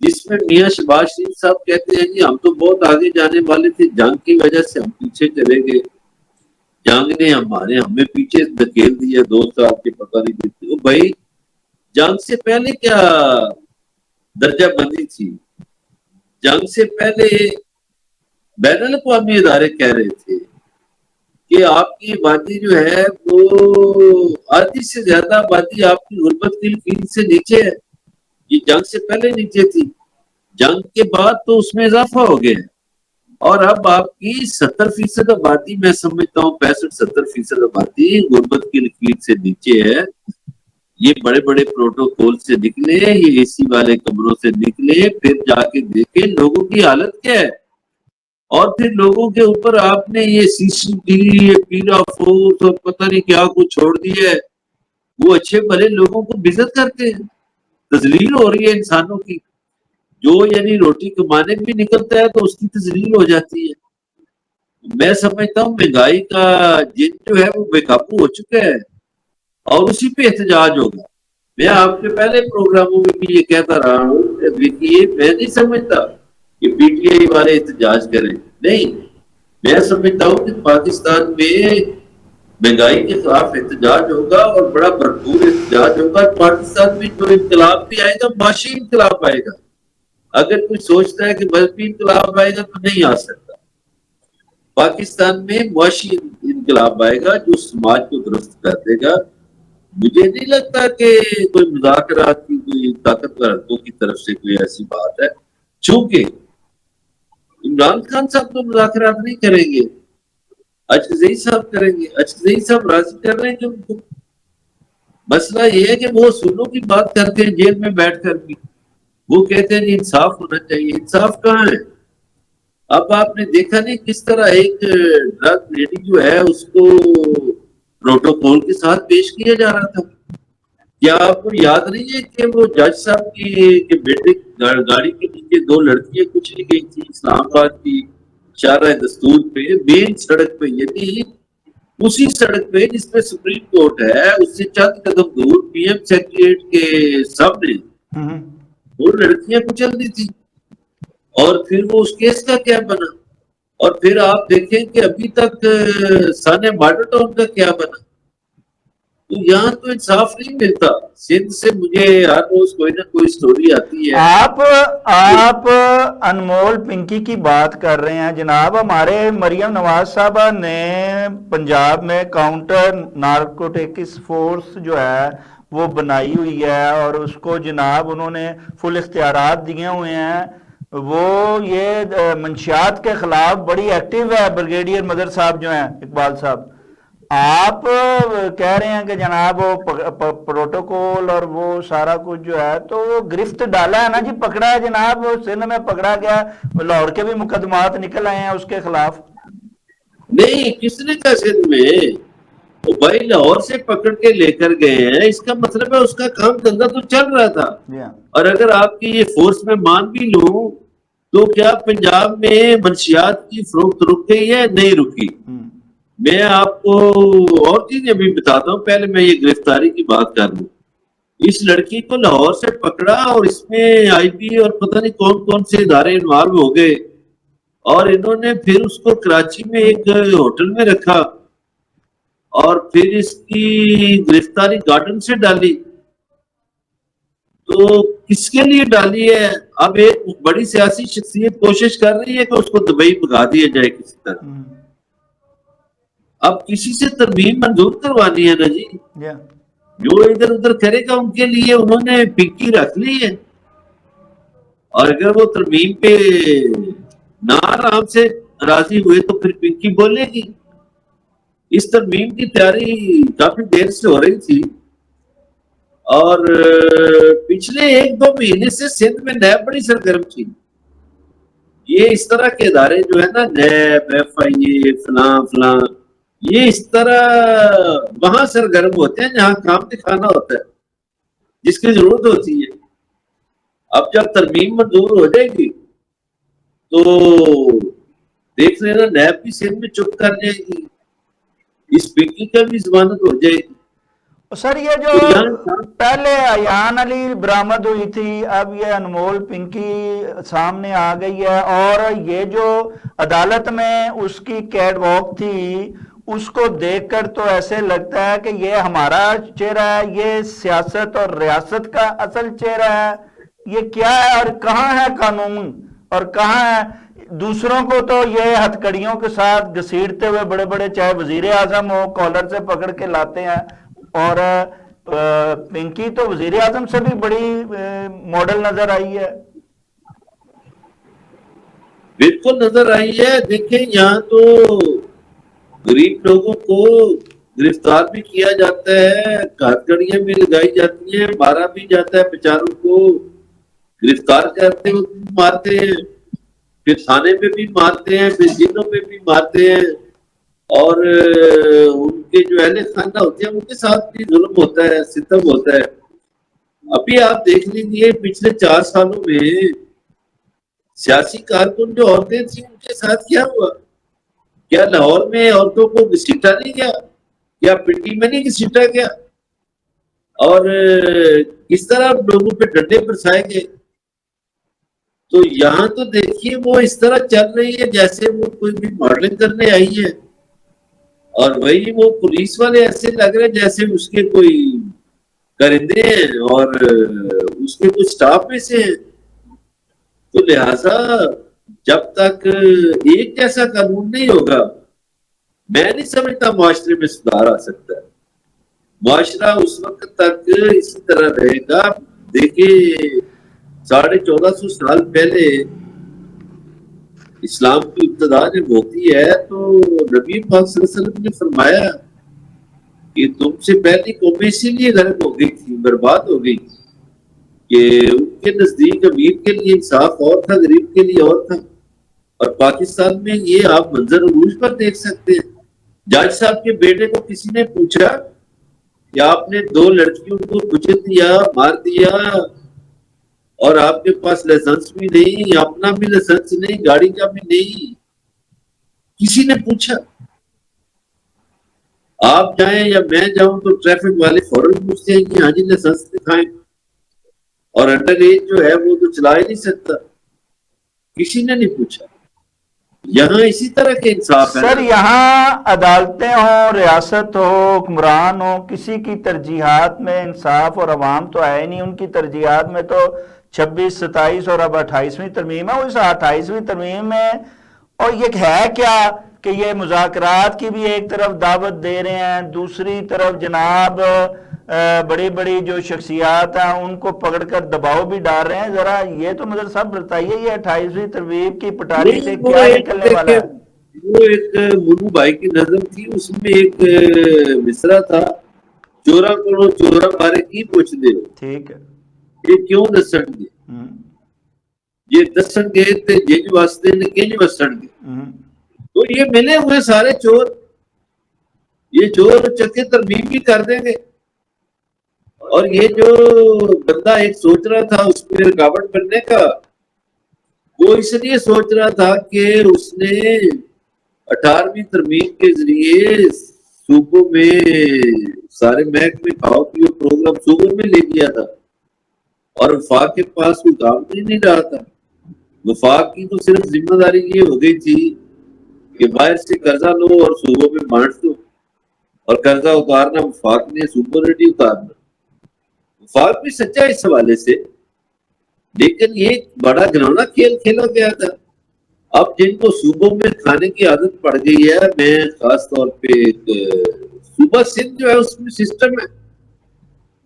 جس میں میاں شہباز شریف صاحب کہتے ہیں جی ہم تو بہت آگے جانے والے تھے، جنگ کی وجہ سے ہم پیچھے چلے گئے، جنگ نے ہمیں پیچھے دھکیل دیا 2 سال کے پتہ نہیں کتنے۔ بھائی جنگ سے پہلے کیا درجہ بندی تھی؟ جنگ سے پہلے بین الاقوامی ادارے کہہ رہے تھے کہ آپ کی آبادی جو ہے وہ آدھی سے زیادہ آبادی آپ کی غربت کی لکیر سے نیچے ہے۔ یہ جنگ سے پہلے نیچے تھی، جنگ کے بعد تو اس میں اضافہ ہو گیا، اور اب آپ کی 70% آبادی، میں سمجھتا ہوں 65-70% آبادی غربت کی لکیر سے نیچے ہے۔ یہ بڑے بڑے پروٹوکول سے نکلے، یہ اے سی والے کمروں سے نکلے، پھر جا کے دیکھیں لوگوں کی حالت کیا ہے، اور پھر لوگوں کے اوپر آپ نے یہ سی سی ٹی وی، یہ پیرا فورس اور پتہ نہیں کیا کچھ چھوڑ دیا ہے۔ وہ اچھے بھلے لوگوں کو بزت کرتے ہیں، تذلیل ہو رہی ہے انسانوں کی، جو یعنی روٹی کمانے بھی نکلتا ہے تو اس کی تذلیل ہو جاتی ہے۔ میں سمجھتا ہوں مہنگائی کا جن جو ہے وہ بے قابو ہو چکا ہے، اور اسی پہ احتجاج ہوگا۔ میں آپ کے پہلے پروگراموں میں بھی یہ کہتا رہا ہوں کہ دیکھیے میں نہیں سمجھتا کہ پی ٹی آئی والے احتجاج کریں، نہیں، میں سمجھتا ہوں کہ پاکستان میں مہنگائی کے خلاف احتجاج ہوگا، اور بڑا بھرپور احتجاج ہوگا۔ پاکستان میں جو انقلاب بھی آئے گا معاشی انقلاب آئے گا۔ اگر کوئی سوچتا ہے کہ مذہبی انقلاب آئے گا تو نہیں آ سکتا۔ پاکستان میں معاشی انقلاب آئے گا جو سماج کو درست کر دے گا۔ مجھے نہیں لگتا کہ کوئی مذاکرات کی کوئی طاقتور حلقوں کی طرف سے کوئی ایسی بات ہے، چونکہ عمران خان صاحب تو مذاکرات نہیں کریں گے، اچکزئی صاحب کریں گے، اچکزئی صاحب راضی کر رہے ہیں کہ ان کو۔ مسئلہ یہ ہے کہ وہ اصولوں کی بات کرتے ہیں جیل میں بیٹھ کر بھی، وہ کہتے ہیں انصاف ہونا چاہیے، انصاف کہاں ہے؟ اب آپ نے دیکھا نہیں کس طرح ایک ڈرگ لیڈی جو ہے اس کو پروٹوکول کے ساتھ پیش کیا جا رہا تھا۔ کیا آپ کو یاد نہیں ہے کہ وہ جج صاحب کی بیٹے گاڑی کے نیچے 2 لڑکیاں کچھ نہیں گئی تھی اسلام آباد کی شارع دستور پہ، مین سڑک پہ، یعنی اسی سڑک پہ جس پہ سپریم کورٹ ہے، اس سے چند قدم دور پی ایم سیکریٹریٹ کے سامنے وہ لڑکیاں کچل دی تھی۔ اور پھر وہ اس کیس کا کیا بنا؟ اور پھر آپ دیکھیں کہ ابھی تک سانے ماڈل ٹاؤن کا کیا بنا؟ تو یہاں تو انصاف نہیں ملتا۔ سندھ سے مجھے ہر روز کوئی نہ کوئی سٹوری آتی ہے۔ آپ انمول پنکی کی بات کر رہے ہیں جناب، ہمارے مریم نواز صاحبہ نے پنجاب میں کاؤنٹر نارکوٹکس فورس جو ہے وہ بنائی ہوئی ہے، اور اس کو جناب انہوں نے فل اختیارات دیے ہوئے ہیں۔ وہ یہ منشیات کے خلاف بڑی ایکٹیو ہے، بریگیڈیئر مدر صاحب جو ہیں، اقبال صاحب۔ آپ کہہ رہے ہیں کہ جناب وہ پروٹوکول اور وہ سارا کچھ جو ہے تو وہ گرفت ڈالا ہے نا جی، پکڑا ہے جناب، وہ سندھ میں پکڑا گیا، لاہور کے بھی مقدمات نکل آئے ہیں اس کے خلاف۔ نہیں، کس نے کہا سندھ میں؟ وہ بھائی لاہور سے پکڑ کے لے کر گئے ہیں، اس کا مطلب ہے اس کا کام دھندا تو چل رہا تھا۔ اور اگر آپ کی یہ فورس میں مان بھی لوں تو کیا پنجاب میں منشیات کی فروخت رک گئی ہے؟ نہیں رکی۔ میں آپ کو اور چیزیں بھی بتاتا ہوں، پہلے میں یہ گرفتاری کی بات کر لوں۔ اس لڑکی کو لاہور سے پکڑا اور اس میں آئی بی اور پتہ نہیں کون کون سے ادارے انوالو ہو گئے، اور انہوں نے پھر اس کو کراچی میں ایک ہوٹل میں رکھا، اور پھر اس کی گرفتاری گارڈن سے ڈالی۔ تو کس کے لیے ڈالی ہے؟ اب ایک بڑی سیاسی شخصیت کوشش کر رہی ہے کہ اس کو دبئی بھگا دیا جائے کسی طرح۔ اب کسی سے ترمیم منظور کروانی ہے نا جی، جو ادھر ادھر کرے گا ان کے لیے انہوں نے پنکی رکھ لی ہے، اور اگر وہ ترمیم پہ نہ آرام سے راضی ہوئے تو پھر پنکی بولے گی۔ اس ترمیم کی تیاری کافی دیر سے ہو رہی تھی، اور پچھلے 1-2 مہینے سے سندھ میں نیب بڑی سرگرم تھی۔ یہ اس طرح کے ادارے جو ہے نا، نیب، ایف آئی اے، فلاں فلاں، یہ اس طرح وہاں سرگرم ہوتے ہیں جہاں کام دکھانا ہوتا ہے، جس کی ضرورت ہوتی ہے۔ اب جب ترمیم منظور ہو جائے گی تو دیکھ لینا نیب بھی سندھ میں چپ کر جائے گی، اس پنکی کا بھی ضمانت ہو جائے گی۔ سر یہ جو تو یہاں پہلے ایان علی برآمد ہوئی تھی، اب یہ انمول پنکی سامنے آ گئی ہے، اور یہ جو عدالت میں اس کی کیٹ واک تھی اس کو دیکھ کر تو ایسے لگتا ہے کہ یہ ہمارا چہرہ ہے، یہ سیاست اور ریاست کا اصل چہرہ ہے، یہ کیا ہے اور کہاں ہے قانون اور کہاں ہے؟ دوسروں کو تو یہ ہتھکڑیوں کے ساتھ گھسیٹتے ہوئے بڑے بڑے، چاہے وزیر اعظم ہو، کالر سے پکڑ کے لاتے ہیں، اور پنکی تو وزیر اعظم سے بھی بڑی ماڈل نظر آئی ہے۔ بالکل نظر آئی ہے۔ دیکھیں یہاں تو غریب لوگوں کو گرفتار بھی کیا جاتا ہے، ہتھکڑیاں بھی لگائی جاتی ہیں، مارا بھی جاتا ہے، بیچاروں کو گرفتار کرتے وقت بھی مارتے ہیں، پھر تھانے میں بھی مارتے ہیں، پھر جیلوں میں بھی مارتے ہیں، اور ان کے جو اہل خانہ ہوتے ہیں ان کے ساتھ بھی ظلم ہوتا ہے، ستم ہوتا ہے۔ ابھی آپ دیکھ لیجیے پچھلے 4 سالوں میں سیاسی کارکن جو عورتیں تھیں ان کے ساتھ کیا ہوا؟ کیا لاہور میں عورتوں کو گھسیٹا نہیں گیا؟ کیا پنڈی میں نہیں گھسیٹا گیا؟ اور کس طرح لوگوں پہ ڈنڈے برسائے گئے؟ تو یہاں تو دیکھیے وہ اس طرح چل رہی ہے جیسے وہ کوئی بھی ماڈلنگ کرنے آئی ہے، اور وہی وہ پولیس والے ایسے لگ رہے جیسے اس کے کوئی کرندے ہیں اور اس کے کچھ سٹاف میں سے ہیں۔ تو لہذا جب تک ایک جیسا قانون نہیں ہوگا میں نہیں سمجھتا معاشرے میں سدھار آ سکتا ہے۔ معاشرہ اس وقت تک اسی طرح رہے گا۔ دیکھیں 1450 سال پہلے اسلام کی ابتدا جب ہوتی ہے تو نبی پاک صلی اللہ علیہ وسلم نے فرمایا کہ تم سے پہلی قومیں اسی لیے غرق ہو گئی تھی، برباد ہو گئی کہ ان کے نزدیک امیر کے لیے انصاف اور تھا، غریب کے لیے اور تھا۔ اور پاکستان میں یہ آپ منظر عروج پر دیکھ سکتے ہیں۔ جج صاحب کے بیٹے کو کسی نے پوچھا کہ آپ نے 2 لڑکیوں کو کچل دیا، مار دیا، اور آپ کے پاس لائسنس بھی نہیں، اپنا بھی لائسنس نہیں، گاڑی کا بھی نہیں، کسی نے پوچھا؟ آپ جائیں یا میں جاؤں تو ٹریفک والے فوراً پوچھتے ہیں کہ ہاں جی لائسنس دکھائیں، اور انڈر ایج جو ہے وہ تو چلا ہی نہیں سکتا، کسی نے نہیں پوچھا۔ یہاں اسی طرح کے انصاف ہے سر نا۔ یہاں عدالتیں ہوں، ریاست ہو، حکمران ہو، کسی کی ترجیحات میں انصاف اور عوام تو ہے نہیں، ان کی ترجیحات میں تو 26 27 اور اب 28ویں ترمیم ہے، اس 28ویں ترمیم میں اور یہ ہے کیا کہ یہ مذاکرات کی بھی ایک طرف دعوت دے رہے ہیں، دوسری طرف جناب بڑی بڑی جو شخصیات ہیں ان کو پکڑ کر دباؤ بھی ڈال رہے ہیں۔ ذرا یہ تو مدر صاحب بتائیے یہ 28ویں ترمیم کی پٹاری سے نہیں وہ کیا ایک نکلنے والا دیکھیں، ہے؟ وہ ایک منو بھائی کی نظم تھی، اس میں ایک مصرع تھا، چورا کو چورا بارے کی پوچھ دے، ٹھیک ہے۔ یہ کیوں دسن گے، ہم، یہ دسن گے تے جج واسطے نے کنج وسن گے۔ ہم، تو یہ ملے ہوئے سارے چور، یہ چور چکے ترمیم بھی کر دیں گے، اور یہ جو بندہ ایک سوچ رہا تھا اس میں رکاوٹ بننے کا، وہ اس لیے سوچ رہا تھا کہ اس نے 18ویں ترمیم کے ذریعے صوبوں میں سارے محکمے کھاؤ پیو پروگرام صوبوں میں لے گیا تھا، اور وفاق کے پاس کوئی کام نہیں رہا تھا۔ وفاق کی تو صرف ذمہ داری یہ ہو گئی تھی کہ باہر سے قرضہ لو اور صوبوں میں بانٹ دو، اور قرضہ اتارنا وفاق نے، صوبوں نے نہیں اتارنا۔ وفاق بھی سچا اس حوالے سے، لیکن یہ ایک بڑا گھنونا کھیل کھیلا گیا تھا۔ اب جن کو صوبوں میں کھانے کی عادت پڑ گئی ہے، میں خاص طور پہ ایک صوبہ سندھ جو ہے اس میں سسٹم ہے،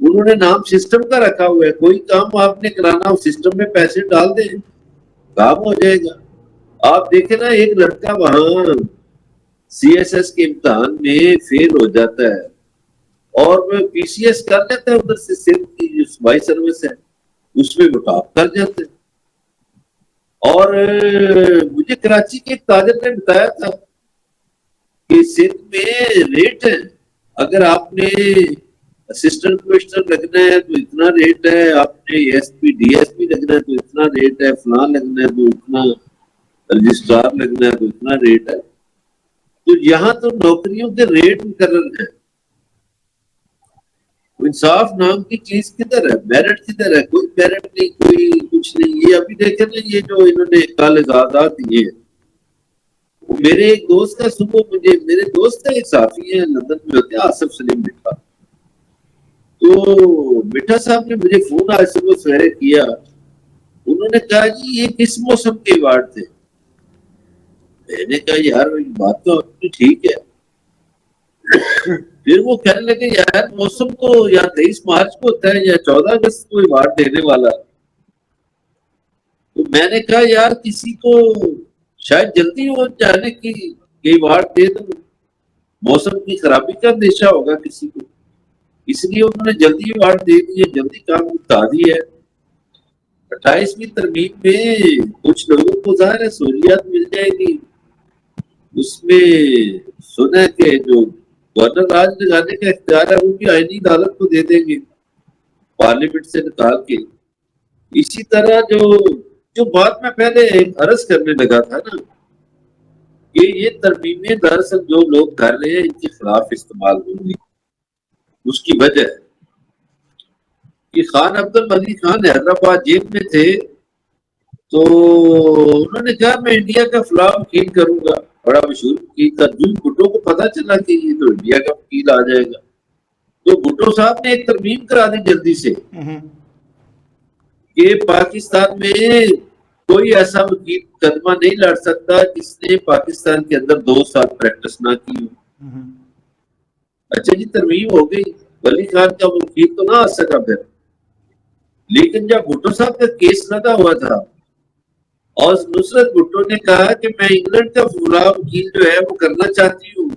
انہوں نے نام سسٹم کا رکھا ہوا ہے، کوئی کام آپ نے کرانا ہو سسٹم میں پیسے ڈال دیں کام ہو جائے گا۔ آپ دیکھیں نا ایک لڑکا وہاں سی ایس ایس کے امتحان میں فیل ہو جاتا ہے اور پی سی ایس کر لیتا ہے، ادھر سے سندھ کی جو صوبائی سروس ہے اس میں وہ ٹاپ کر جاتے ہیں۔ اور مجھے کراچی کے ایک تاجر نے بتایا تھا کہ سندھ میں ریٹ ہے، اگر آپ نے اسسٹنٹ کمشنر لگنا ہے تو اتنا ریٹ ہے، آپ نے S P D S P لگنا ہے تو اتنا ریٹ ہے، فلاں لگنا ہے تو اتنا، رجسٹرار لگنا ہے تو اتنا ریٹ ہے۔ تو یہاں تو نوکریوں کے ریٹ مقرر ہیں، انصاف نام کی چیز کدھر ہے؟ میرٹ کدھر ہے؟ کوئی میرٹ نہیں، کوئی کچھ نہیں. یہ ابھی دیکھیں نا، یہ جو انہوں نے کال اعزازات دیے، میرے ایک دوست کا صبح میرے دوست کا ایک صحافی ہے لندن میں ہوتے ہیں، آصف سلیم مٹھا. تو مٹھا صاحب نے مجھے فون آج صبح سویرے کیا. انہوں نے کہا جی یہ کس موسم کے ایوارڈ تھے؟ میں نے کہا یار بات تو آپ کی ٹھیک ہے. پھر وہ کہنے لگے یار موسم تو یا 23 مارچ کو ہوتا ہے یا 14 اگست کو ایوارڈ دینے والا. تو میں نے کہا یار کسی کو شاید جلدی ہو جانے کی ایوارڈ دے دو، موسم کی خرابی کا اندیشہ ہوگا کسی کو، اس لیے انہوں نے جلدی ایوارڈ دے دیے، جلدی کام بتا دی ہے. 28ویں ترمیم میں کچھ لوگوں کو ظاہر ہے سہولیات مل جائے گی. اس میں سنا کہ جو گورنر راج لگانے کا اختیار ہے وہ بھی آئینی عدالت کو دے دیں گے پارلیمنٹ سے نکال کے. اسی طرح جو بات میں پہلے عرض کرنے لگا تھا نا کہ یہ ترمیمیں دراصل جو لوگ کر رہے ہیں ان کے خلاف استعمال ہوں گی. اس کی وجہ ہے کہ خان عبد المجید خان حیدرآباد جیل میں تھے، تو انہوں نے کہا میں انڈیا کا فلاں وکیل کروں گا، بڑا مشہور وکیل تھا. جو بھٹو کو پتا چلا کہ یہ تو انڈیا کا وکیل آ جائے گا، تو بھٹو صاحب نے ایک ترمیم کرا دی جلدی سے کہ پاکستان میں کوئی ایسا وکیل مقدمہ نہیں لڑ سکتا جس نے پاکستان کے اندر 2 سال پریکٹس نہ کی ہو. اچھا جی ترمیم ہو گئی، ولی خان کا وکیل تو نہ آ سکا پھر. لیکن جب بھٹو صاحب کا کیس لگا ہوا تھا اور نصرت بھٹو نے کہا کہ میں انگلینڈ کا فلاں وکیل جو ہے وہ کرنا چاہتی ہوں،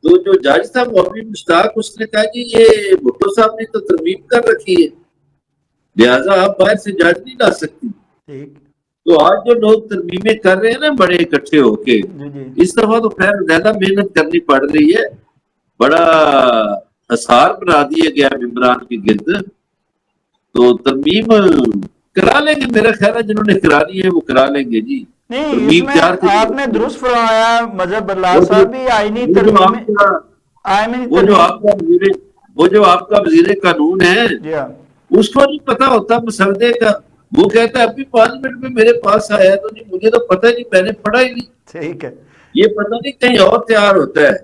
تو جو جج تھا مولوی مشتاق اس نے کہا کہ یہ بھٹو صاحب نے تو ترمیم کر رکھی ہے، لہٰذا آپ باہر سے جج نہیں لا سکتی. تو آج جو لوگ ترمیمیں کر رہے ہیں نا بڑے اکٹھے ہو کے، اس دفعہ تو خیر زیادہ محنت کرنی پڑ رہی ہے. بڑا حصار بنا دیا گیا ممبران کے گرد. تو ترمیم کرا لیں گے، میرا خیال ہے جنہوں نے کرانی ہے وہ کرا لیں گے جی. نہیں اس میں آپ نے درست فرمایا مظہر اللہ صاحب بھی آئینی ترمیم وہ جو آپ کا وزیر قانون ہے اس کو نہیں پتا ہوتا مسودے کا. وہ کہتا ہے ابھی پارلیمنٹ میں میرے پاس آیا تو نہیں، مجھے تو پتہ نہیں، میں نے پڑھا ہی نہیں. ٹھیک ہے، یہ پتہ نہیں کہیں اور تیار ہوتا ہے،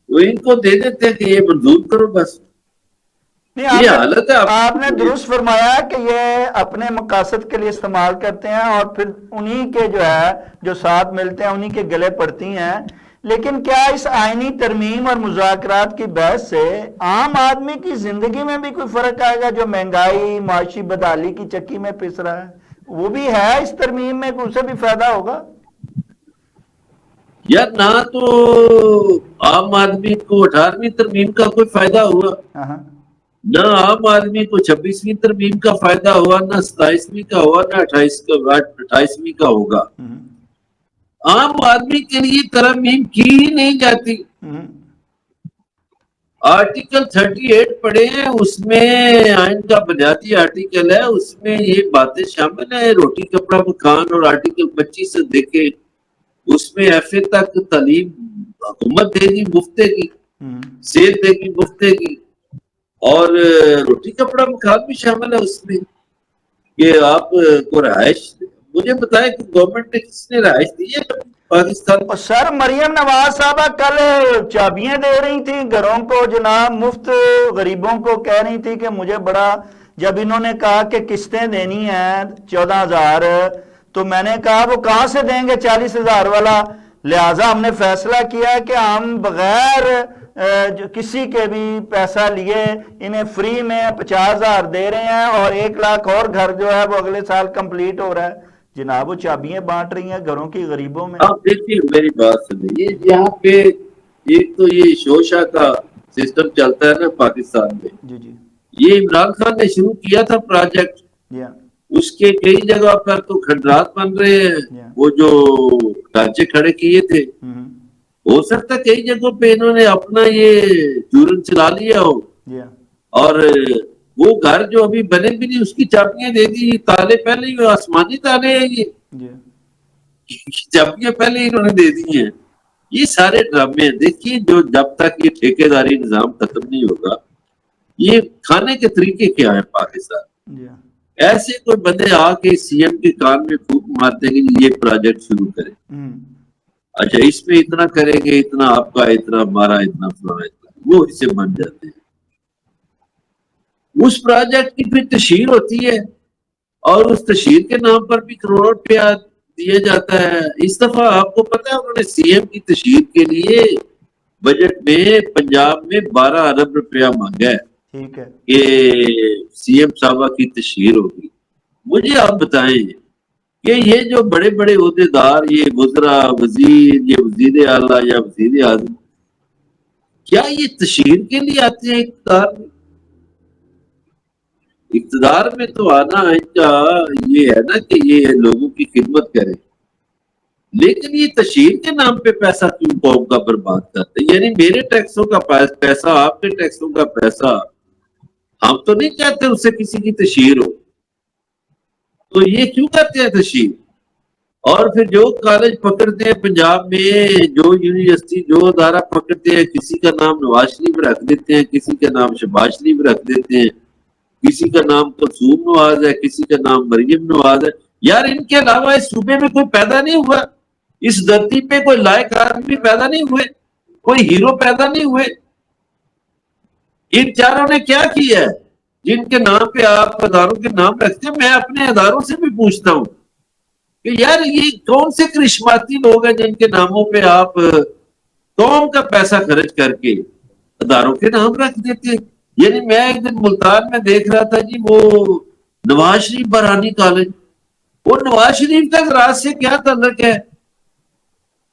وہ ان کو دے دیتے ہیں کہ یہ منظور کرو بس. یہ حالت ہے. آپ نے درست فرمایا کہ یہ اپنے مقاصد کے لیے استعمال کرتے ہیں اور پھر انہی کے جو ہے جو ساتھ ملتے ہیں انہی کے گلے پڑتی ہیں. لیکن کیا اس آئینی ترمیم اور مذاکرات کی بحث سے عام آدمی کی زندگی میں بھی کوئی فرق آئے گا؟ جو مہنگائی معاشی بدحالی کی چکی میں پس رہا ہے وہ بھی ہے اس ترمیم میں، اسے بھی فائدہ ہوگا؟ یار نہ تو عام آدمی کو 18ویں ترمیم کا کوئی فائدہ ہوا، نہ عام آدمی کو 26ویں ترمیم کا فائدہ ہوا، نہ 27ویں کا ہوا، نہ 28ویں کا ہوگا. عام آدمی کے لیے ترمیم کی ہی نہیں جاتی. آرٹیکل 38 پڑھے ہیں، اس میں آئین کا بنیادی آرٹیکل ہے، اس میں یہ باتیں شامل ہیں، روٹی کپڑا مکان. اور آرٹیکل 25 سے دیکھے اس میں ایف اے تک تعلیم حکومت دے گی مفت کی، صحت دے گی مفت کی، اور روٹی کپڑا مکان بھی شامل ہے اس میں کہ آپ کو رہائش. مجھے بتائیں کہ گورنمنٹ نے کس نے رہائش دی ہے پاکستان میں؟ سر مریم نواز صاحبہ کل چابیاں دے رہی تھی گھروں کو جناب مفت، غریبوں کو کہہ رہی تھی کہ مجھے بڑا، جب انہوں نے کہا کہ قسطیں دینی ہیں 14,000 تو میں نے کہا وہ کہاں سے دیں گے 40,000 والا. لہٰذا ہم نے فیصلہ کیا کہ ہم بغیر کسی کے بھی پیسہ لیے انہیں فری میں 50,000 دے رہے ہیں، اور 1 لاکھ اور گھر جو ہے وہ اگلے سال کمپلیٹ ہو رہا ہے. جناب وہ چابیاں بانٹ رہی ہیں گھروں کی غریبوں میں. آپ دیکھیے میری بات سنیے، یہاں پہ ایک تو یہ شوشا کا سسٹم چلتا ہے نا پاکستان میں. جی یہ عمران خان نے شروع کیا تھا پروجیکٹ، اس کے کئی جگہ پر تو کھنڈرات بن رہے ہیں، وہ جو ڈھانچے کھڑے کیے تھے. ہو سکتا ہے کئی جگہوں پہ انہوں نے اپنا یہ چورن چلا لیا ہو، اور وہ گھر جو ابھی بنے بھی نہیں اس کی چابیاں دے دی. تالے پہلے ہی آسمانی تالے ہیں، یہ چابیاں پہلے ہی انہوں نے دے دی ہیں. یہ سارے ڈرامے ہیں. دیکھیے جو جب تک یہ ٹھیکیداری نظام ختم نہیں ہوگا یہ کھانے کے طریقے کیا ہیں پاکستان؟ جی ایسے کوئی بندے آ کے سی ایم کے کان میں پھونک مارتے ہیں کہ یہ پروجیکٹ شروع کرے، اچھا اس میں اتنا کریں گے، اتنا آپ کا، اتنا ہمارا، اتنا فلانا، اتنا، وہ اسے بن جاتے ہیں۔ اس پروجیکٹ کی پھر تشہیر ہوتی ہے اور اس تشہیر کے نام پر بھی کروڑوں روپیہ دیا جاتا ہے۔ اس دفعہ آپ کو پتا ہے انہوں نے سی ایم کی تشہیر کے لیے بجٹ میں پنجاب میں 12 ارب روپیہ مانگا ہے ٹھیک ہے۔ کہ سی ایم صاحبہ کی تشہیر ہوگی۔ مجھے آپ بتائیں کہ یہ جو بڑے بڑے عہدیدار، یہ وزراء، وزیر، یہ وزیر اعلیٰ یا وزیر اعظم، کیا یہ تشہیر کے لیے آتے ہیں اقتدار میں؟ اقتدار میں تو آنا ان کا یہ ہے نا کہ یہ لوگوں کی خدمت کرے، لیکن یہ تشہیر کے نام پہ پیسہ کیوں قوم کا برباد کرتے ہیں؟ یعنی میرے ٹیکسوں کا پیسہ، آپ کے ٹیکسوں کا پیسہ، ہم تو نہیں چاہتے اس سے کسی کی تشہیر ہو، تو یہ کیوں کرتے ہیں تشہیر؟ اور پھر جو کالج پکڑتے ہیں پنجاب میں، جو یونیورسٹی، جو ادارہ پکڑتے ہیں، کسی کا نام نواز شریف رکھ دیتے ہیں، کسی کا نام شہباز شریف رکھ دیتے ہیں، کسی کا نام کلثوم نواز ہے، کسی کا نام مریم نواز ہے۔ یار ان کے علاوہ اس صوبے میں کوئی پیدا نہیں ہوا، اس دھرتی پہ کوئی لائق آدمی پیدا نہیں ہوئے، کوئی ہیرو پیدا نہیں ہوئے۔ ان چاروں نے کیا کیا ہے جن کے نام پہ آپ اداروں کے نام رکھتے ہیں؟ میں اپنے اداروں سے بھی پوچھتا ہوں کہ یار یہ کون سے کرشماتی لوگ ہیں جن کے ناموں پہ آپ قوم کا پیسہ خرچ کر کے اداروں کے نام رکھ دیتے ہیں؟ یعنی میں ایک دن ملتان میں دیکھ رہا تھا جی، وہ نواز شریف برانی کالج، وہ نواز شریف کا راز سے کیا تعلق ہے؟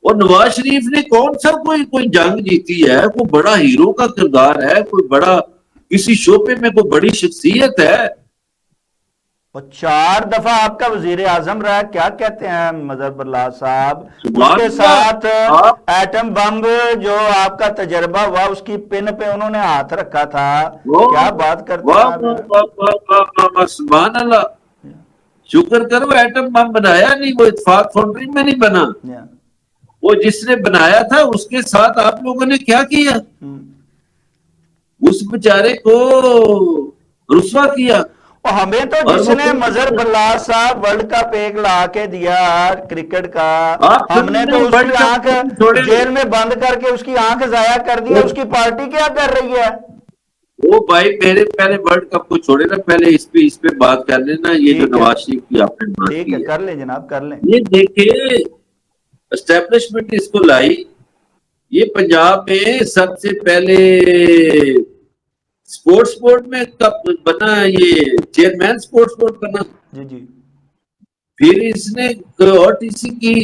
اور نواز شریف نے کون سا کوئی جنگ جیتی ہے؟ کوئی بڑا ہیرو کا کردار ہے؟ کوئی بڑا کسی شعبے میں کوئی بڑی شخصیت ہے؟ وہ 4 دفعہ آپ کا وزیر اعظم رہا، کیا کہتے ہیں مظہر برلا صاحب؟ اس کے ساتھ ایٹم بم جو آپ کا تجربہ ہوا، اس کی پن پہ انہوں نے ہاتھ رکھا تھا، کیا بات کرتے ہیں آپ؟ سبحان اللہ، شکر کرو ایٹم بم بنایا نہیں، وہ اتفاق فاؤنڈری میں نہیں بنا، وہ جس نے بنایا تھا اس کے ساتھ آپ لوگوں نے کیا کیا؟ اس بیچارے کو رسوا کیا۔ ہمیں تو جس نے مظہر برلا صاحب ورلڈ کپ ایک لا کے دیا کرکٹ کا، ہم نے تو اس کی آنکھ جیل میں بند کر کے اس کی آنکھ ضائع کر دیا، اس کی پارٹی کیا کر رہی ہے؟ وہ بھائی میرے پہلے ورلڈ کپ کو چھوڑے نا، پہلے اس پہ بات کر لینا، یہ جو نواز شریف کی آپ نے بات کی ہے، ٹھیک ہے، کر لیں جناب، کر لیں۔ یہ دیکھیں اسٹیبلشمنٹ اس کو لائی، یہ پنجاب میں سب سے پہلے سپورٹس بورڈ میں کب بنا، یہ چیئرمین سپورٹس بورڈ بنا، جی پھر اس نے اور ٹی سی کی،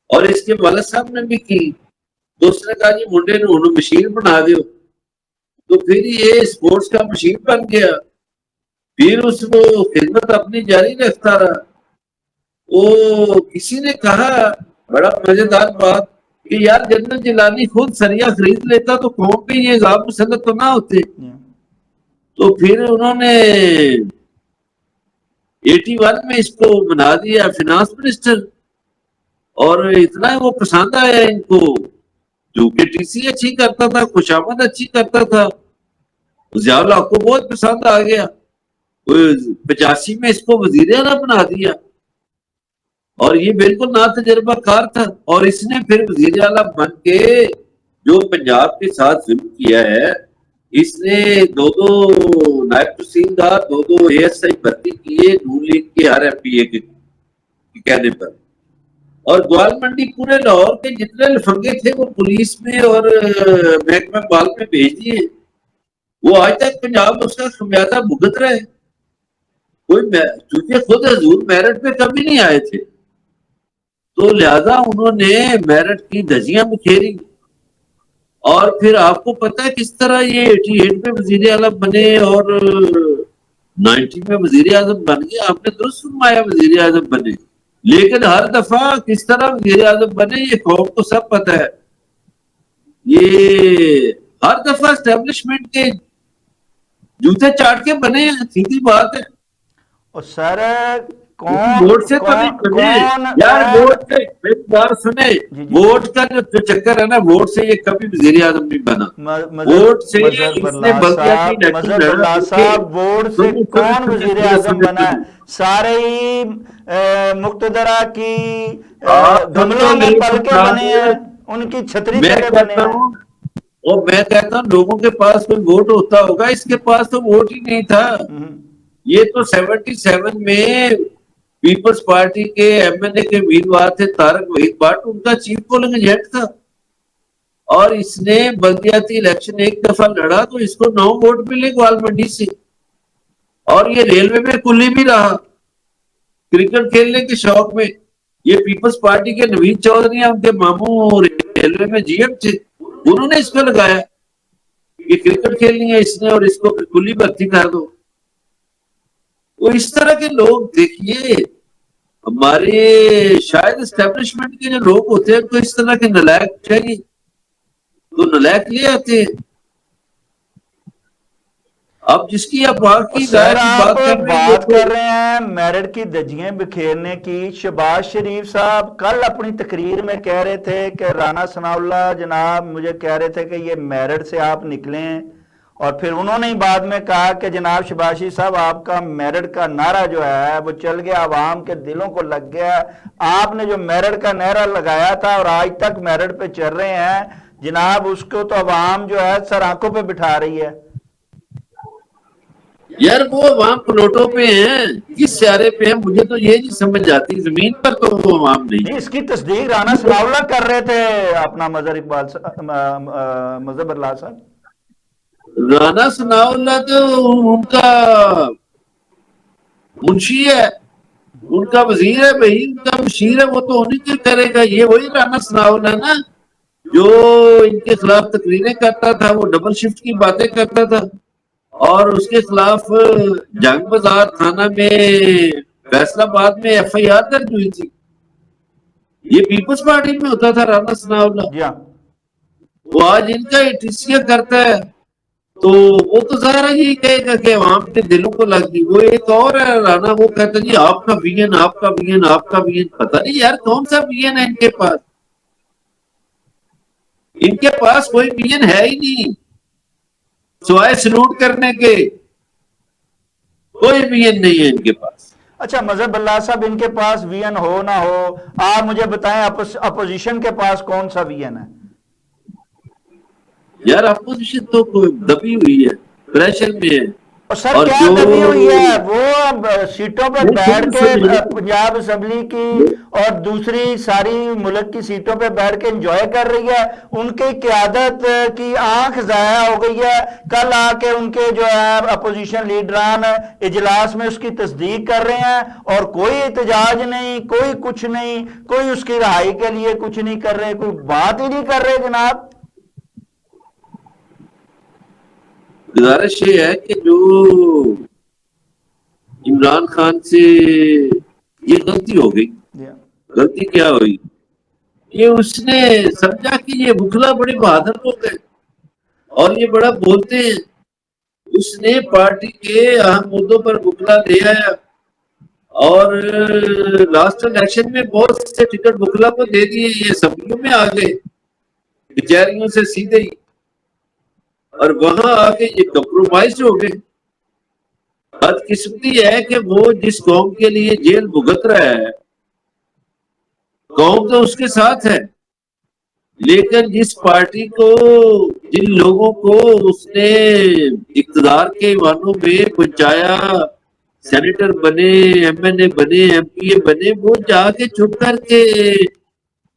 اور اس کے والد صاحب نے بھی کی، تو اس نے کہا جی منڈے نے انہوں مشیر بنا دیو، تو پھر یہ سپورٹس کا مشیر بن گیا۔ پھر اس کو خدمت اپنی جاری رکھتا رہا۔ وہ کسی نے کہا بڑا مزیدار بات کہ یار جنرل جیلانی خود سریا خرید لیتا تو قوم پہ یہ عذاب مسلط تو نہ ہوتے۔ تو پھر انہوں نے 81 میں اس کو بنا دیا فینانس منسٹر، اور اتنا وہ پسند آیا ان کو، جو کہ ٹی سی اچھی کرتا تھا، خوشامد اچھی کرتا تھا، ضیاء الحق کو بہت پسند آ گیا۔ 85 میں اس کو وزیر اعلیٰ بنا دیا، اور یہ بالکل نا تجربہ کار تھا، اور اس نے پھر وزیر اعلیٰ بن کے جو پنجاب کے ساتھ ظلم کیا ہے، اس نے 2 نائب تحصیلدار، 2 اے ایس آئی بھرتی کیے نون لیگ کے آر ایم پی اے کے کہنے پر، اور گوال منڈی پورے لاہور کے جتنے لفنگے تھے وہ پولیس میں اور محکمہ بال میں بھیج دیے۔ وہ آج تک پنجاب اس کا خمیازہ بھگت رہے، کیونکہ خود حضور میرٹ پہ کبھی نہیں آئے تھے، تو لہذا انہوں نے میرٹ کی دھجیاں بکھیری۔ اور پھر آپ کو پتا ہے کس طرح یہ 88 میں وزیر اعلیٰ بنے اور 90 میں وزیر اعظم بن گئے۔ آپ نے درست فرمایا وزیر اعظم بنے، لیکن ہر دفعہ کس طرح وزیر اعظم بنے یہ قوم کو سب پتا ہے۔ یہ ہر دفعہ اسٹیبلشمنٹ کے جوتے چاٹ کے بنے ہیں، سیدھی بات ہے۔ اور سر ووٹ سے تو نہیں بنے یار، ووٹ سے میری بات سنے، ووٹ کا جو چکر ہے نا، ووٹ سے یہ کبھی وزیر اعظم نہیں بنا، ووٹ سے اس نے بلدیاتی الیکشن مظہر لڑا، اللہ صاحب، ووٹ سے کون وزیر اعظم بنا ہے؟ سارے ہی مقتدرہ کی گملوں میں پل کے بنے ہیں، ان کی چھتری میں تلے بنے کہتا ہیں۔ ہوں، اور میں کہتا ہوں لوگوں کے پاس کوئی ووٹ ہوتا ہوگا، اس کے پاس تو ووٹ ہی نہیں تھا۔ یہ تو 77 میں پیپلز پارٹی کے ایم این اے کے امیدوار تھے طارق وحید بٹ، ان کا چیف پولنگ ایجنٹ تھا، اور اس نے بلدیاتی الیکشن ایک دفعہ لڑا تو اس کو 9 ووٹ ملے گوال منڈی سے، اور یہ ریلوے میں کلی بھی رہا کرکٹ کھیلنے کے شوق میں۔ یہ پیپلز پارٹی کے نوید چودھری ہیں، ان کے ماموں ریلوے میں جی ایم تھے، انہوں نے اس کو لگایا کہ کرکٹ کھیلنی ہے اس نے اور اس کو کلی بھرتی کر دو۔ وہ اس طرح کے لوگ دیکھیے، ہمارے شاید اسٹیبلشمنٹ کے جو لوگ ہوتے ہیں تو اس طرح کے نالائق چاہیے تو نالائق لے آتے ہیں۔ اب جس کی آپ واقعی سر، رائے کی آپ بات کر رہے ہیں، وہ بات تو کر رہے ہیں میرٹ کی دھجیاں بکھیرنے کی۔ شہباز شریف صاحب کل اپنی تقریر میں کہہ رہے تھے کہ رانا ثناء اللہ جناب مجھے کہہ رہے تھے کہ یہ میرٹ سے آپ نکلیں، اور پھر انہوں نے بعد میں کہا کہ جناب شہباز شریف صاحب آپ کا میرٹ کا نعرہ جو ہے وہ چل گیا، عوام کے دلوں کو لگ گیا۔ آپ نے جو میرٹ کا نعرہ لگایا تھا اور آج تک میرٹ پہ چل رہے ہیں جناب، اس کو تو عوام جو ہے سر آنکھوں پہ بٹھا رہی ہے۔ یار وہ عوام پلوٹوں پہ ہیں، کس سیارے پہ ہیں، مجھے تو یہ نہیں سمجھ جاتی، زمین پر تو وہ عوام نہیں نہیں، ہے۔ اس کی تصدیق رانا ثناء اللہ کر رہے تھے اپنا مظہر اللہ صاحب۔ رانا ثناء اللہ تو ان کا منشی ہے، ان کا وزیر ہے بھائی، ان کا مشیر ہے، وہ تو انہیں کیا کرے گا۔ یہ وہی رانا ثناء اللہ نا جو ان کے خلاف تقریریں کرتا تھا، وہ ڈبل شفٹ کی باتیں کرتا تھا، اور اس کے خلاف جنگ بازار تھانہ میں فیصلہ آباد میں ایف آئی آر درج ہوئی تھی۔ یہ پیپلز پارٹی میں ہوتا تھا رانا ثناء اللہ، جی ہاں۔ وہ آج ان کا ایٹیسیا کرتا ہے، تو وہ تو ظاہر ہے یہی کہے گا کہ عوام کے دلوں کو لگ گئی۔ وہ ایک اور ہے رانا، وہ کہتا جی آپ کا وین، آپ کا وین، آپ کا وین، پتہ نہیں یار کون سا وین ہے ان کے پاس۔ ان کے پاس کوئی وین ہے ہی نہیں سوائے سلوٹ کرنے کے، کوئی وین نہیں ہے ان کے پاس۔ اچھا مظہر اللہ صاحب، ان کے پاس وی این ہو نہ ہو، آپ مجھے بتائیں اپوزیشن کے پاس کون سا وی این ہے؟ یار اپوزیشن تو دبی ہوئی ہے، پریشر میں ہے، اور سر اور کیا جو دبی ہوئی ہے؟ وہ سیٹوں پہ بیٹھ کے پنجاب اسمبلی کی اور دوسری ساری ملک کی سیٹوں پہ بیٹھ کے انجوائے کر رہی ہے، ان کی قیادت کی آنکھ ضائع ہو گئی ہے۔ کل آ کے ان کے جو ہے اپوزیشن لیڈران اجلاس میں اس کی تصدیق کر رہے ہیں، اور کوئی احتجاج نہیں، کوئی کچھ نہیں، کوئی اس کی رہائی کے لیے کچھ نہیں کر رہے، کوئی بات ہی نہیں کر رہے جناب۔ گزارش یہ ہے کہ جو عمران خان سے یہ غلطی ہو گئی، غلطی کیا ہوئی کہ اس نے سمجھا کہ یہ بکھلا بڑے بہادر لوگ ہیں اور یہ بڑا بولتے ہیں، اس نے پارٹی کے اہم مدوں پر بکھلا لے آیا، اور لاسٹ الیکشن میں بہت سے ٹکٹ بکھلا کو دے دیے، یہ اسمبلیوں میں آ گئے کچہریوں سے سیدھے ہی، اور وہاں آگے یہ کمپرومائز ہو گئے۔ بدقسمتی ہے کہ وہ جس قوم کے لیے جیل بھگت رہا ہے، قوم تو اس کے ساتھ ہے، لیکن جس پارٹی کو، جن لوگوں کو اس نے اقتدار کے ایوانوں میں پہنچایا، سینیٹر بنے، ایم این اے بنے، ایم پی اے بنے، وہ جا کے چھپ کر کے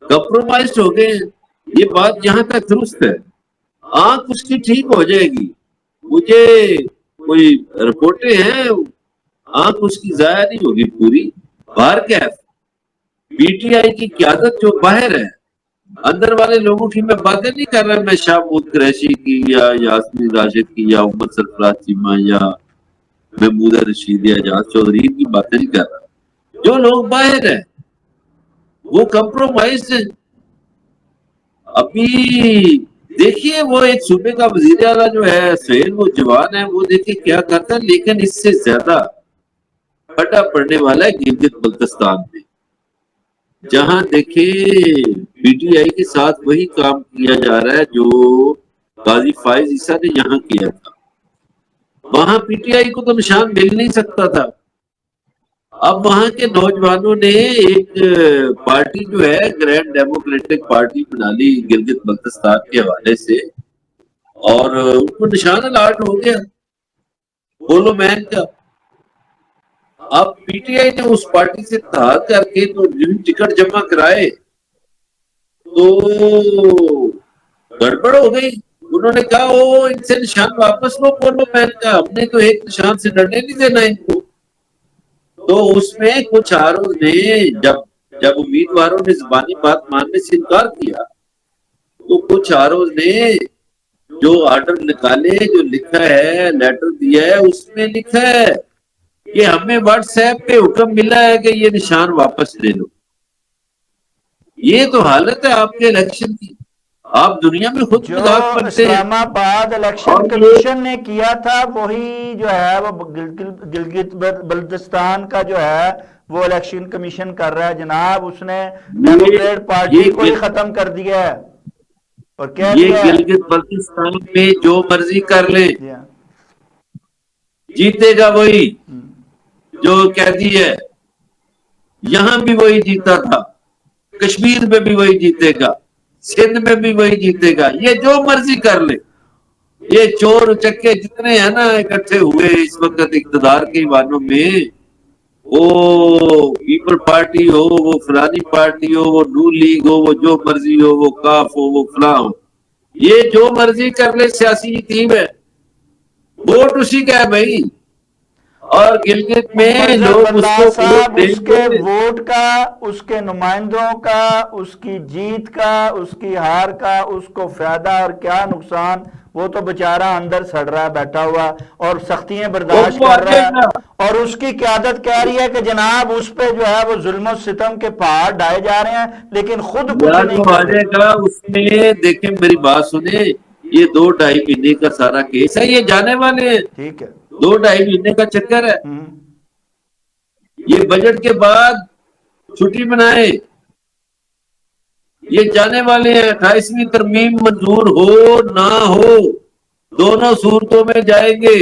کمپرومائز ہو گئے۔ یہ بات جہاں تک درست ہے، آنکھ اس کی ٹھیک ہو جائے گی۔ مجھے کوئی رپورٹیں ہیں، آنکھ اس کی ضائع نہیں ہوگی پوری۔ باہر کیف پی ٹی آئی کی قیادت جو باہر ہے، اندر والے لوگوں کی میں باتیں نہیں کر رہا، میں شاہ محمود قریشی کی یا یاسمین راشد کی یا امت سرفراز چیمہ یا محمودہ رشید یا اعجاز چودھری کی باتیں نہیں کر رہا۔ جو لوگ باہر ہیں وہ کمپرومائز ہیں۔ ابھی دیکھیے وہ ایک صوبے کا وزیر اعلیٰ جو ہے سہیل، وہ جوان ہے، وہ دیکھیے کیا کرتا ہے، لیکن اس سے زیادہ پھٹا پڑنے والا ہے گلگت بلتستان میں، جہاں دیکھیں پی ٹی آئی کے ساتھ وہی کام کیا جا رہا ہے جو قاضی فائز عیسیٰ نے یہاں کیا تھا. وہاں پی ٹی آئی کو تو نشان مل نہیں سکتا تھا. اب وہاں کے نوجوانوں نے ایک پارٹی جو ہے گرینڈ ڈیموکریٹک پارٹی بنا لی گلگت بلتستان کے حوالے سے، اور ان کو نشان الاٹ ہو گیا بولو مین کا. اب پی ٹی آئی نے اس پارٹی سے اتحاد کر کے تو ٹکٹ جمع کرائے تو گڑبڑ ہو گئی. انہوں نے کہا وہ ان سے نشان واپس لو بولو مین کا، ہم نے تو ایک نشان سے ڈرنے نہیں دینا ان کو. تو اس میں کچھ آروں نے جب امیدواروں نے زبانی بات ماننے سے انکار کیا تو کچھ آروں نے جو آرڈر نکالے، جو لکھا ہے لیٹر دیا ہے، اس میں لکھا ہے کہ ہمیں واٹس ایپ پہ حکم ملا ہے کہ یہ نشان واپس لے لو. یہ تو حالت ہے آپ کے الیکشن کی. آپ دنیا میں خود جو مذاق بنتے ہیں. اسلام آباد الیکشن اور کمیشن نے کیا تھا وہی جو ہے وہ گلگت بلتستان کا جو ہے وہ الیکشن کمیشن کر رہا ہے جناب. اس نے ڈیموکریٹ پارٹی کو ہی ختم کر دیا ہے اور کہہ یہ دیا ہے. گلگت بلتستان میں جو مرضی کر لیں جی ہاں. جیتے گا وہی جو قیدی ہے. یہاں بھی وہی جیتا تھا، کشمیر میں بھی وہی جیتے گا، سندھ میں بھی وہی جیتے گا. یہ جو مرضی کر لے. یہ چور چکے جتنے ہیں نا اکٹھے ہوئے اس وقت اقتدار کے ایوانوں میں، وہ پیپل پارٹی ہو، وہ فلانی پارٹی ہو، وہ نون لیگ ہو، وہ جو مرضی ہو، وہ کاف ہو، وہ فلاں ہو، یہ جو مرضی کر لے سیاسی ٹیم ہے، ووٹ اسی کا ہے بھائی. اور گلگت میں مظہر لوگ اس اللہ کو ووٹ صاحب دیں اس کے گے. ووٹ کا، اس کے نمائندوں کا، اس کی جیت کا، اس کی ہار کا اس کو فائدہ اور کیا نقصان؟ وہ تو بےچارہ اندر سڑ رہا ہے بیٹھا ہوا اور سختیاں برداشت وہ آ کر رہا جائے ہے. گا اور اس کی قیادت کہہ رہی ہے کہ جناب اس پہ جو ہے وہ ظلم و ستم کے پہاڑ ڈھائے جا رہے ہیں لیکن خود کچھ یار، نہیں وہ آ کر جائے رہے. گا. اس میں دیکھیں میری بات سنیں، یہ 2-2.5 مہینے کا سارا کیس ہے. یہ جانے والے ہیں. ٹھیک ہے. 2-2.5 مہینے کا چکر ہے. ہوں. یہ بجٹ کے بعد چھٹی منائے. یہ جانے والے ہیں. 28ویں ترمیم منظور ہو نہ ہو دونوں صورتوں میں جائیں گے.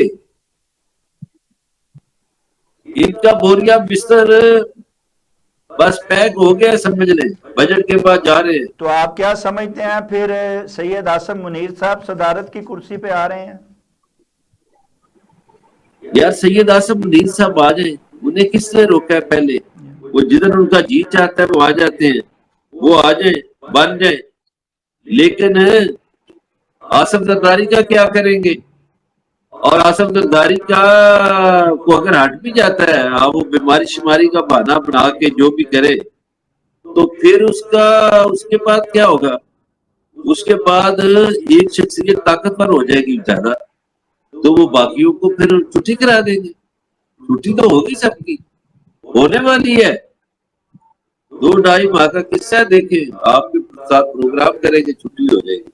ان کا بوریا بستر بس پیک ہو گیا سمجھ لیں. بجٹ کے بعد جا رہے ہیں. تو آپ کیا سمجھتے ہیں پھر سید عاصم منیر صاحب صدارت کی کرسی پہ آ رہے ہیں؟ یار سید عاصم منیر صاحب آ جائیں. انہیں کس نے روکا ہے؟ پہلے وہ جدھر ان کا جی چاہتا ہے وہ آ جاتے ہیں. وہ آ جائیں، بن جائیں. لیکن آصف زرداری کا کیا کریں گے؟ اور آصف زرداری کا کو اگر ہٹ بھی جاتا ہے، وہ بیماری شماری کا بہانہ بنا کے جو بھی کرے، تو پھر اس کے بعد کیا ہوگا؟ اس کے بعد ایک شخصیت طاقتور ہو جائے گی زیادہ، تو وہ باقیوں کو پھر چھٹی کرا دیں گے. چھٹی تو ہوگی سب کی، ہونے والی ہے. 2-2.5 ماہ کا قصہ ہے. دیکھیں آپ کے ساتھ پروگرام کریں گے، چھٹی ہو جائے گی.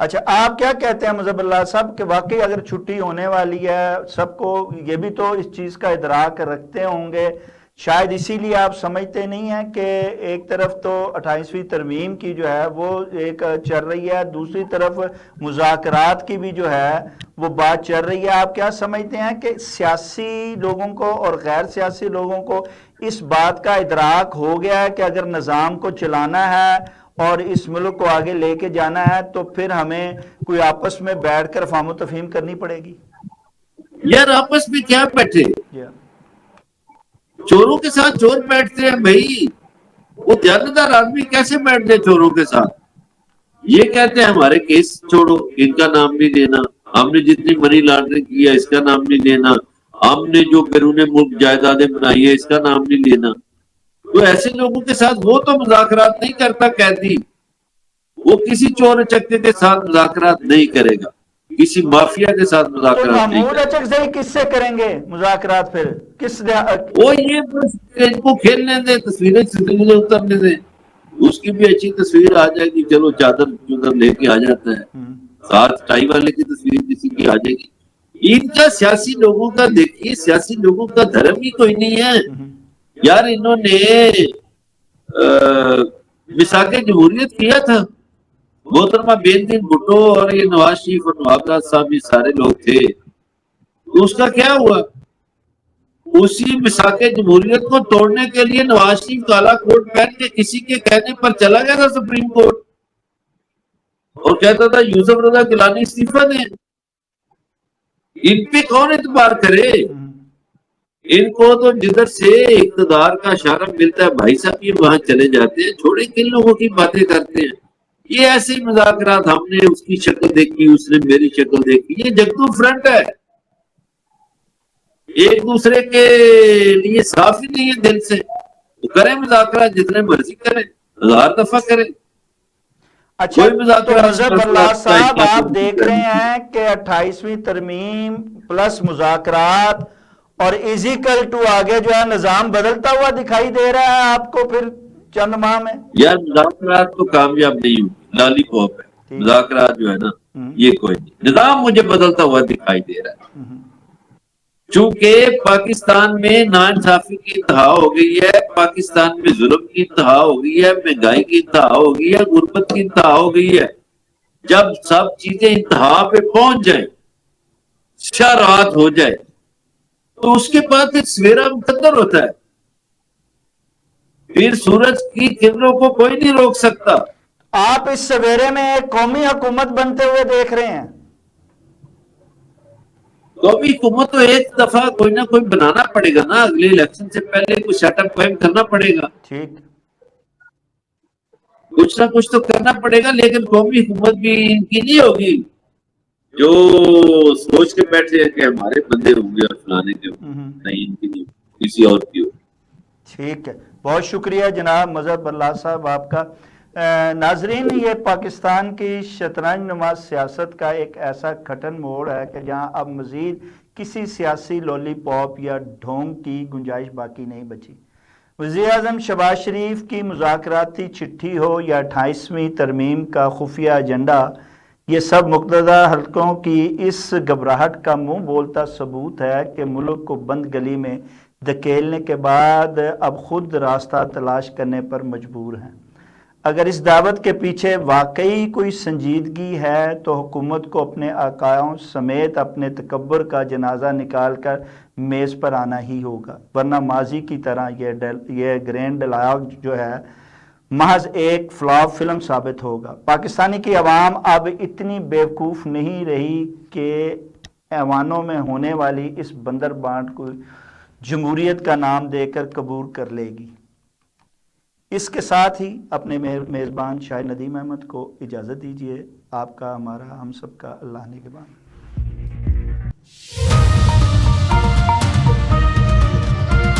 اچھا آپ کیا کہتے ہیں مظہر اللہ صاحب کہ واقعی اگر چھٹی ہونے والی ہے سب کو، یہ بھی تو اس چیز کا ادراک رکھتے ہوں گے، شاید اسی لیے آپ سمجھتے نہیں ہیں کہ ایک طرف تو 28ویں ترمیم کی جو ہے وہ ایک چل رہی ہے، دوسری طرف مذاکرات کی بھی جو ہے وہ بات چل رہی ہے. آپ کیا سمجھتے ہیں کہ سیاسی لوگوں کو اور غیر سیاسی لوگوں کو اس بات کا ادراک ہو گیا ہے کہ اگر نظام کو چلانا ہے اور اس ملک کو آگے لے کے جانا ہے تو پھر ہمیں کوئی آپس میں بیٹھ کر فہم و تفہیم کرنی پڑے گی؟ یار آپس میں کیا بیٹھے؟ yeah. چوروں کے ساتھ چور بیٹھتے ہیں بھائی. وہ دیانتدار آدمی کیسے بیٹھ جائے چوروں کے ساتھ؟ یہ کہتے ہیں ہمارے کیس چھوڑو، ان کا نام نہیں لینا، ہم نے جتنی منی لانڈرنگ کی ہے اس کا نام نہیں لینا، ہم نے جو بیرون ملک جائیدادیں بنائی ہے اس کا نام نہیں لینا. تو ایسے لوگوں کے ساتھ وہ تو مذاکرات نہیں کرتا قیدی. وہ کسی چور چکے کے ساتھ مذاکرات نہیں کرے گا، کسی مافیا کے ساتھ تو مذاکرات نہیں محمود کرے گا. اچکزئی کس سے کریں گے مذاکرات پھر؟ کس وہ یہ بس ان کو کھیلنے دیں، تصویریں اترنے دیں. اس کی بھی اچھی تصویر آ جائے گی. چلو چادر چودر لے کے آ جاتا ہے، ساتھ ٹائی والے کی تصویر کسی کی آ جائے گی. ان کا سیاسی لوگوں کا دیکھیے، سیاسی لوگوں کا دھرم ہی کوئی نہیں ہے یار. انہوں نے مساق جمہوریت کیا تھا، محترمہ بے نظیر بھٹو اور یہ نواز شریف اور نواب راج صاحب یہ سارے لوگ تھے. تو اس کا کیا ہوا؟ اسی مساق جمہوریت کو توڑنے کے لیے نواز شریف کالا کوٹ پہن کے کسی کے کہنے پر چلا گیا تھا سپریم کورٹ اور کہتا تھا یوسف رضا گیلانی استعفیٰ دیں. ان پہ کون اعتبار کرے؟ ان کو تو جدھر سے اقتدار کا اشارہ ملتا ہے بھائی صاحب یہ وہاں چلے جاتے ہیں. چھوڑے کن لوگوں کی باتیں کرتے ہیں یہ ایسے ہی مذاکرات. ہم نے اس کی شکل دیکھی، اس نے میری شکل دیکھی. یہ جگتو فرنٹ ہے، ایک دوسرے کے لیے صاف ہی نہیں ہے دل سے. وہ کریں مذاکرات جتنے مرضی کریں، 1000 دفعہ کریں. اچھا کوئی تو مذاکرات مظہر اللہ صاحب آپ دیکھ رہے نہیں. ہیں کہ 28ویں ترمیم پلس مذاکرات اور ایزیکل ٹو آگے جو ہے نظام بدلتا ہوا دکھائی دے رہا ہے آپ کو پھر چند ماہ میں؟ یار مذاکرات تو کامیاب نہیں ہوگی، لالی پاپ ہے. ٹھیک. مذاکرات جو ہے نا یہ کوئی نہیں. نظام مجھے بدلتا ہوا دکھائی دے رہا ہے چونکہ پاکستان میں ناانصافی کی انتہا ہو گئی ہے، پاکستان میں ظلم کی انتہا ہو گئی ہے، مہنگائی کی انتہا ہو گئی ہے، غربت کی انتہا ہو گئی ہے. جب سب چیزیں انتہا پہ پہنچ جائیں، رات ہو جائے تو اس کے بعد پھر سویرا مقدر ہوتا ہے. پھر سورج کی کرنوں کو کوئی نہیں روک سکتا. آپ اس سویرے میں ایک قومی حکومت بنتے ہوئے دیکھ رہے ہیں؟ قومی حکومت تو ایک دفعہ کوئی نہ کوئی بنانا پڑے گا نا، اگلے الیکشن سے پہلے کوئی سیٹ اپ قائم کرنا پڑے گا. ٹھیک. کچھ نہ کچھ تو کرنا پڑے گا. لیکن قومی حکومت بھی ان کی نہیں ہوگی جو سوچ کے بیٹھے ہیں کہ ہمارے بندے ہوں گے اور فلانے کے ہوں گے. نہیں، ان کی نہیں، کسی اور کی ہوگی. ٹھیک ہے، بہت شکریہ جناب مظہر اللہ صاحب آپ کا. ناظرین، یہ پاکستان کی شطرنج نما سیاست کا ایک ایسا کھٹن موڑ ہے کہ جہاں اب مزید کسی سیاسی لولی پاپ یا ڈھونگ کی گنجائش باقی نہیں بچی. وزیر اعظم شہباز شریف کی مذاکراتی چٹھی ہو یا 28ویں ترمیم کا خفیہ ایجنڈا، یہ سب مقتدر حلقوں کی اس گھبراہٹ کا منہ بولتا ثبوت ہے کہ ملک کو بند گلی میں دھکیلنے کے بعد اب خود راستہ تلاش کرنے پر مجبور ہیں. اگر اس دعوت کے پیچھے واقعی کوئی سنجیدگی ہے تو حکومت کو اپنے عقائد سمیت اپنے تکبر کا جنازہ نکال کر میز پر آنا ہی ہوگا، ورنہ ماضی کی طرح یہ گرینڈ ڈائلاگ جو ہے محض ایک فلاپ فلم ثابت ہوگا. پاکستانی کی عوام اب اتنی بیوقوف نہیں رہی کہ ایوانوں میں ہونے والی اس بندر بانٹ کو جمہوریت کا نام دے کر قبول کر لے گی. اس کے ساتھ ہی اپنے میزبان شاہد ندیم احمد کو اجازت دیجیے. آپ کا، ہمارا، ہم سب کا اللہ نگہبان.